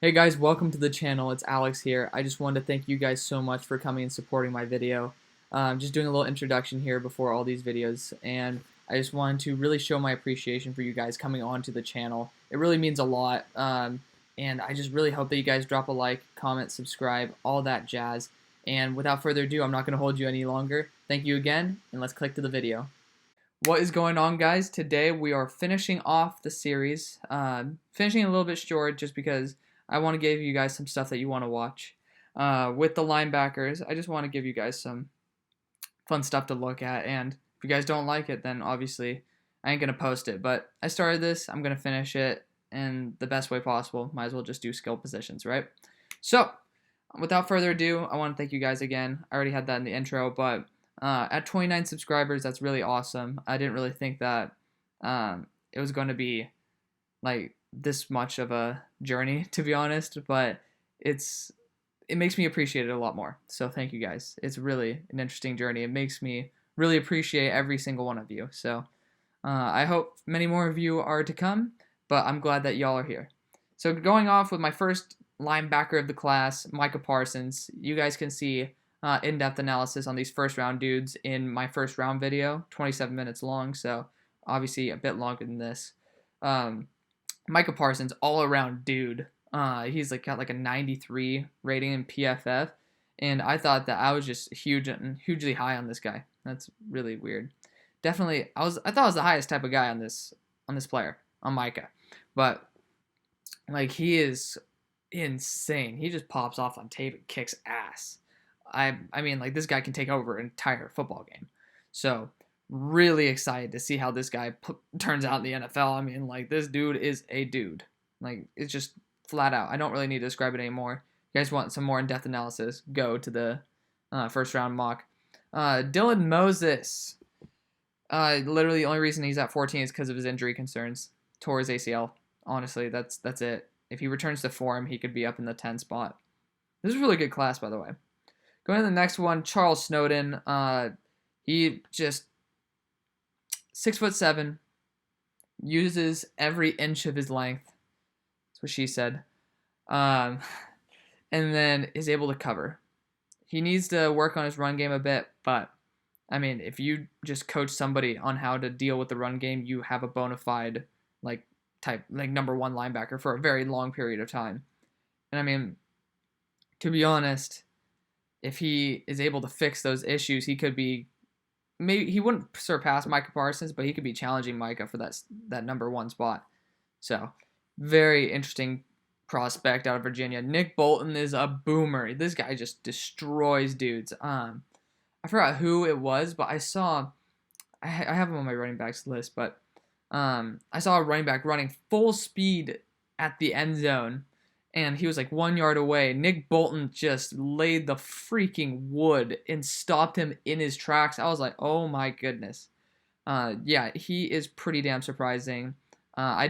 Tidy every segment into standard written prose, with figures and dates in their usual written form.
Hey guys, welcome to the channel. It's Alex here. I just wanted to thank you guys so much for coming and supporting my video. Just doing a little introduction here before all these videos, and I just wanted to really show my appreciation for you guys coming onto the channel. It really means a lot, and I just really hope that you guys drop a like, comment, subscribe, all that jazz. And without further ado, I'm not going to hold you any longer. Thank you again, and let's click to the video. What is going on, guys? Today we are finishing off the series, finishing a little bit short just because I want to give you guys some stuff that you want to watch. With the linebackers, I just want to give you guys some fun stuff to look at, and if you guys don't like it, then obviously I ain't going to post it, but I started this, I'm going to finish it in the best way possible. Might as well just do skill positions, right? So, without further ado, I want to thank you guys again. I already had that in the intro, but at 29 subscribers, that's really awesome. I didn't really think that it was going to be like this much of a journey, to be honest, but it makes me appreciate it a lot more. So thank you guys. It's really an interesting journey. It makes me really appreciate every single one of you. So I hope many more of you are to come, but I'm glad that y'all are here. So going off with my first linebacker of the class, Micah Parsons, you guys can see in-depth analysis on these first round dudes in my first round video, 27 minutes long, so obviously a bit longer than this. Micah Parsons, all-around dude. He's got a 93 rating in PFF, and I thought that I was just hugely high on this guy. That's really weird. Definitely, I thought I was the highest type of guy on this player, on Micah, but he is insane. He just pops off on tape and kicks ass. I mean, this guy can take over an entire football game. So really excited to see how this guy turns out in the NFL. I mean, this dude is a dude. It's just flat out. I don't really need to describe it anymore. If you guys want some more in-depth analysis, go to the first round mock. Dylan Moses. Literally the only reason he's at 14 is because of his injury concerns. Tore his ACL. Honestly, that's it. If he returns to form, he could be up in the 10 spot. This is a really good class, by the way. Going to the next one, Charles Snowden. He just 6'7", uses every inch of his length. That's what she said. And then is able to cover. He needs to work on his run game a bit, but I mean, if you just coach somebody on how to deal with the run game, you have a bona fide number one linebacker for a very long period of time. And I mean, to be honest, if he is able to fix those issues, he could be, maybe he wouldn't surpass Micah Parsons, but he could be challenging Micah for that number one spot. So, very interesting prospect out of Virginia. Nick Bolton is a boomer. This guy just destroys dudes. I forgot who it was, but I have him on my running backs list, but I saw a running back running full speed at the end zone, and he was 1 yard away. Nick Bolton just laid the freaking wood and stopped him in his tracks. I was like, oh my goodness. Yeah, he is pretty damn surprising. I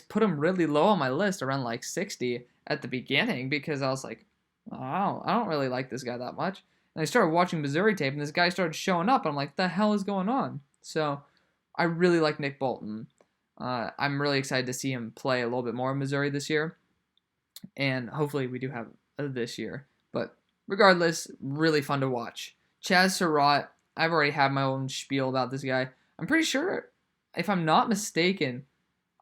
put him really low on my list, around 60 at the beginning, because I was like, oh, I don't really like this guy that much. And I started watching Missouri tape, and this guy started showing up. I'm like, the hell is going on? So I really like Nick Bolton. I'm really excited to see him play a little bit more in Missouri this year. And hopefully we do have this year. But regardless, really fun to watch. Surratt, I've already had my own spiel about this guy. I'm pretty sure, if I'm not mistaken,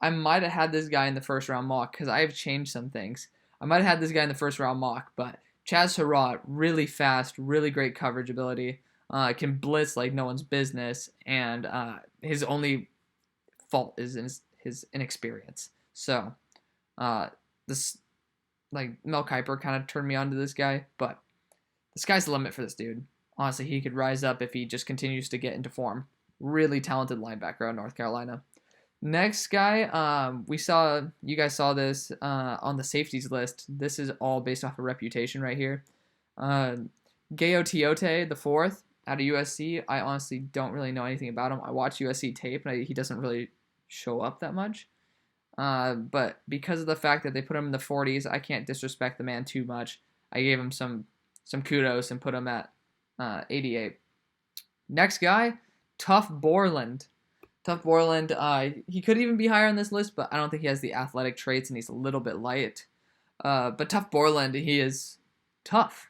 I might have had this guy in the first round mock, because I have changed some things. I might have had this guy in the first round mock, but Surratt, really fast, really great coverage ability, can blitz like no one's business, and his only fault is in his inexperience. So, this, Mel Kiper kind of turned me on to this guy, but the sky's the limit for this dude. Honestly, he could rise up if he just continues to get into form. Really talented linebacker out of North Carolina. Next guy, you guys saw this on the safeties list. This is all based off of reputation right here. Gayo Tiote, the fourth, out of USC. I honestly don't really know anything about him. I watch USC tape, and he doesn't really show up that much. But because of the fact that they put him in the 40s, I can't disrespect the man too much. I gave him some kudos and put him at 88. Next guy, Tuff Borland. Tuff Borland, he could even be higher on this list, but I don't think he has the athletic traits, and he's a little bit light. But Tuff Borland, he is tough.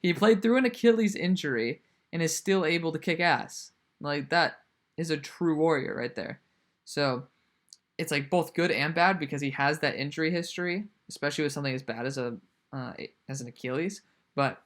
He played through an Achilles injury and is still able to kick ass. Like, that is a true warrior right there. So it's like both good and bad because he has that injury history, especially with something as bad as an Achilles. But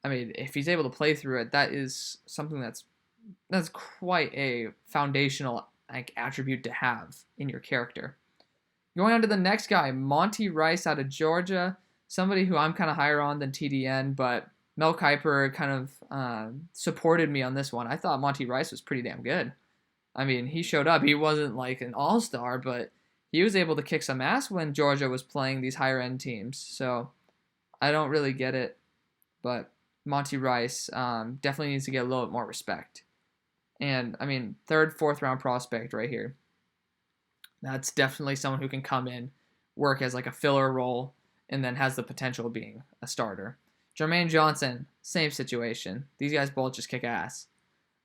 I mean, if he's able to play through it, that is something that's quite a foundational like attribute to have in your character. Going on to the next guy, Monty Rice out of Georgia, somebody who I'm kind of higher on than TDN, but Mel Kiper kind of supported me on this one. I thought Monty Rice was pretty damn good. I mean, he showed up. He wasn't like an all-star, but he was able to kick some ass when Georgia was playing these higher-end teams. So I don't really get it, but Monty Rice definitely needs to get a little bit more respect. And, I mean, third, fourth round prospect right here. That's definitely someone who can come in, work as like a filler role, and then has the potential of being a starter. Jermaine Johnson, same situation. These guys both just kick ass.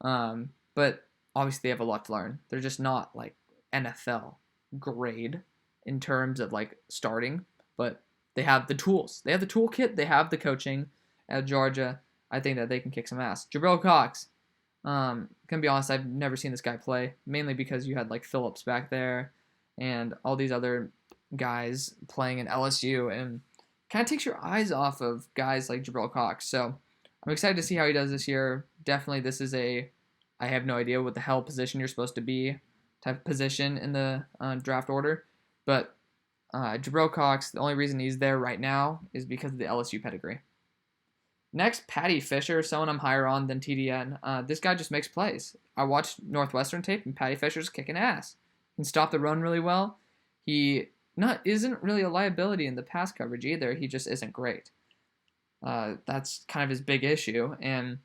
But obviously they have a lot to learn. They're just not like NFL grade in terms of like starting, but they have the tools. They have the toolkit. They have the coaching at Georgia. I think that they can kick some ass. Jabril Cox. Gonna be honest, I've never seen this guy play, mainly because you had like Phillips back there and all these other guys playing in LSU, and kind of takes your eyes off of guys like Jabril Cox. So I'm excited to see how he does this year. Definitely, this is I have no idea what the hell position you're supposed to be type of position in the draft order, but Jabril Cox, the only reason he's there right now is because of the LSU pedigree. Next, Patty Fisher, someone I'm higher on than TDN. This guy just makes plays. I watched Northwestern tape, and Patty Fisher's kicking ass. He can stop the run really well. He isn't really a liability in the pass coverage either. He just isn't great. That's kind of his big issue, and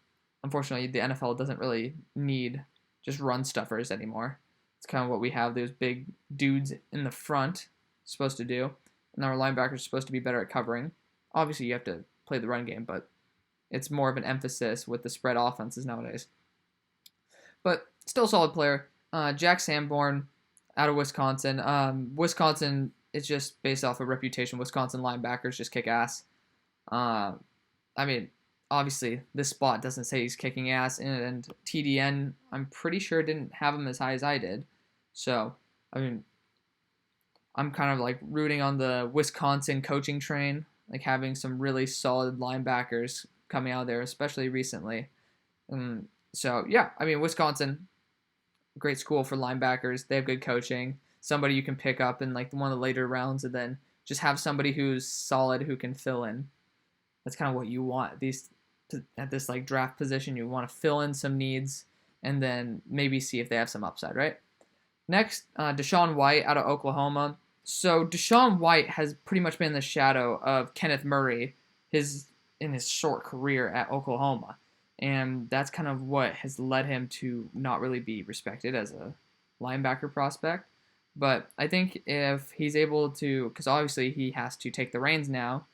unfortunately, the NFL doesn't really need just run stuffers anymore. It's kind of what we have those big dudes in the front supposed to do, and our linebackers are supposed to be better at covering. Obviously, you have to play the run game, but it's more of an emphasis with the spread offenses nowadays. But still a solid player. Jack Sanborn out of Wisconsin. Wisconsin is just based off of reputation. Wisconsin linebackers just kick ass. I mean, obviously, this spot doesn't say he's kicking ass, and TDN, I'm pretty sure, didn't have him as high as I did. So, I mean, I'm kind of like rooting on the Wisconsin coaching train, like having some really solid linebackers coming out of there, especially recently. So, yeah, I mean, Wisconsin, great school for linebackers. They have good coaching. Somebody you can pick up in like one of the later rounds, and then just have somebody who's solid who can fill in. That's kind of what you want. At this like draft position, you want to fill in some needs and then maybe see if they have some upside, right? Next, Deshaun Whyte out of Oklahoma. So Deshaun Whyte has pretty much been in the shadow of Kenneth Murray in his short career at Oklahoma. And that's kind of what has led him to not really be respected as a linebacker prospect. But I think if he's able to, because obviously he has to take the reins now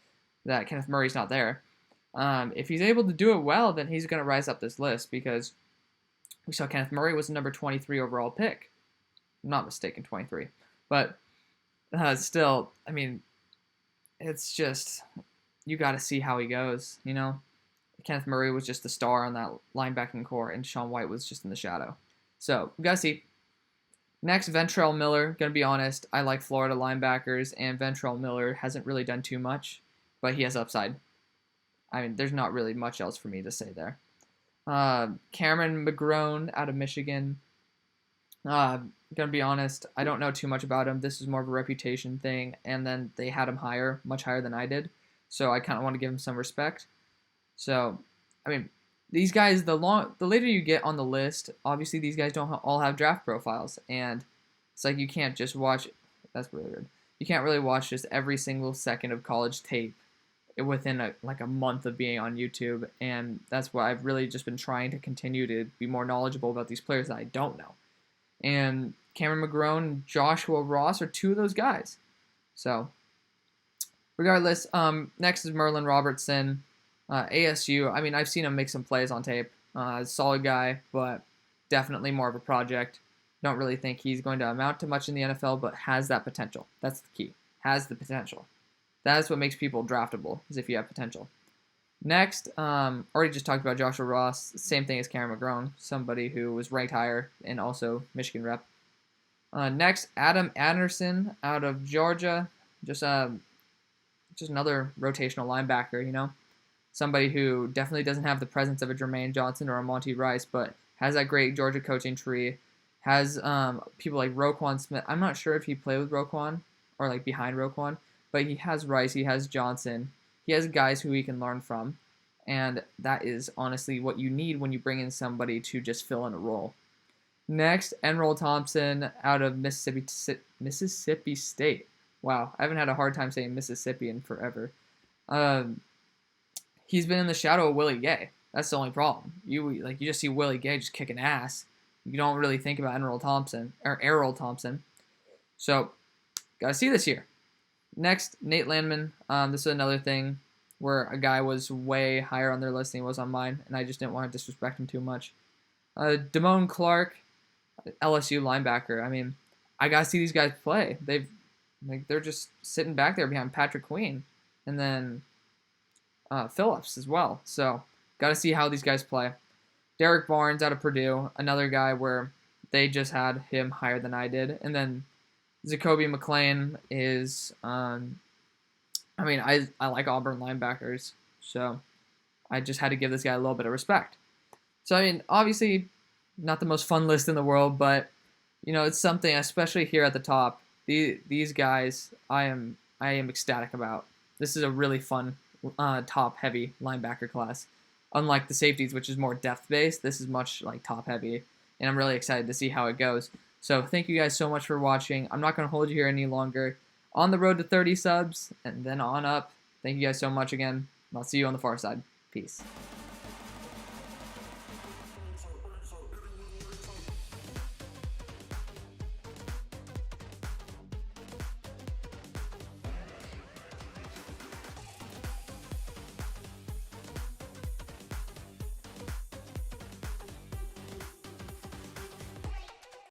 that Kenneth Murray's not there. If he's able to do it well, then he's going to rise up this list because we saw Kenneth Murray was the number 23 overall pick. I'm not mistaken, 23. But still, I mean, it's just, you got to see how he goes, you know? Kenneth Murray was just the star on that linebacking core, and Deshaun Whyte was just in the shadow. So, we got to see. Next, Ventrell Miller. Going to be honest, I like Florida linebackers, and Ventrell Miller hasn't really done too much, but he has upside. I mean, there's not really much else for me to say there. Cameron McGrone out of Michigan. Gonna be honest, I don't know too much about him. This is more of a reputation thing, and then they had him much higher than I did, so I kind of want to give him some respect. So, I mean, these guys, the later you get on the list, obviously these guys don't all have draft profiles, and it's like you can't just watch. That's really weird. You can't really watch just every single second of college tape within a month of being on YouTube, and that's why I've really just been trying to continue to be more knowledgeable about these players that I don't know. And Cameron McGrone and Joshua Ross are two of those guys. So, regardless, next is Merlin Robertson, ASU. I mean, I've seen him make some plays on tape. Solid guy, but definitely more of a project. Don't really think he's going to amount to much in the NFL, but has that potential. That's the key. Has the potential. That's what makes people draftable, is if you have potential. Next, already just talked about Joshua Ross. Same thing as Cameron McGrone, somebody who was ranked higher and also Michigan rep. Next, Adam Anderson out of Georgia. Just another rotational linebacker, you know? Somebody who definitely doesn't have the presence of a Jermaine Johnson or a Monty Rice, but has that great Georgia coaching tree. Has people like Roquan Smith. I'm not sure if he played with Roquan or like behind Roquan, but he has Rice, he has Johnson. He has guys who he can learn from, and that is honestly what you need when you bring in somebody to just fill in a role. Next, Enroll Thompson out of Mississippi State. Wow, I haven't had a hard time saying Mississippi in forever. He's been in the shadow of Willie Gay. That's the only problem. You just see Willie Gay just kicking ass. You don't really think about Errol Thompson. So, gotta see this here. Next, Nate Landman. This is another thing where a guy was way higher on their list than he was on mine, and I just didn't want to disrespect him too much. Damone Clark, LSU linebacker. I mean, I gotta see these guys play. They're just sitting back there behind Patrick Queen, and then Phillips as well. So, gotta see how these guys play. Derek Barnes out of Purdue, another guy where they just had him higher than I did, and then Zacoby McClain is, I like Auburn linebackers, so I just had to give this guy a little bit of respect. So, I mean, obviously, not the most fun list in the world, but, you know, it's something, especially here at the top. These guys, I am ecstatic about. This is a really fun, top-heavy linebacker class. Unlike the safeties, which is more depth-based, this is much, like, top-heavy, and I'm really excited to see how it goes. So thank you guys so much for watching. I'm not going to hold you here any longer. On the road to 30 subs, and then on up. Thank you guys so much again. I'll see you on the far side. Peace.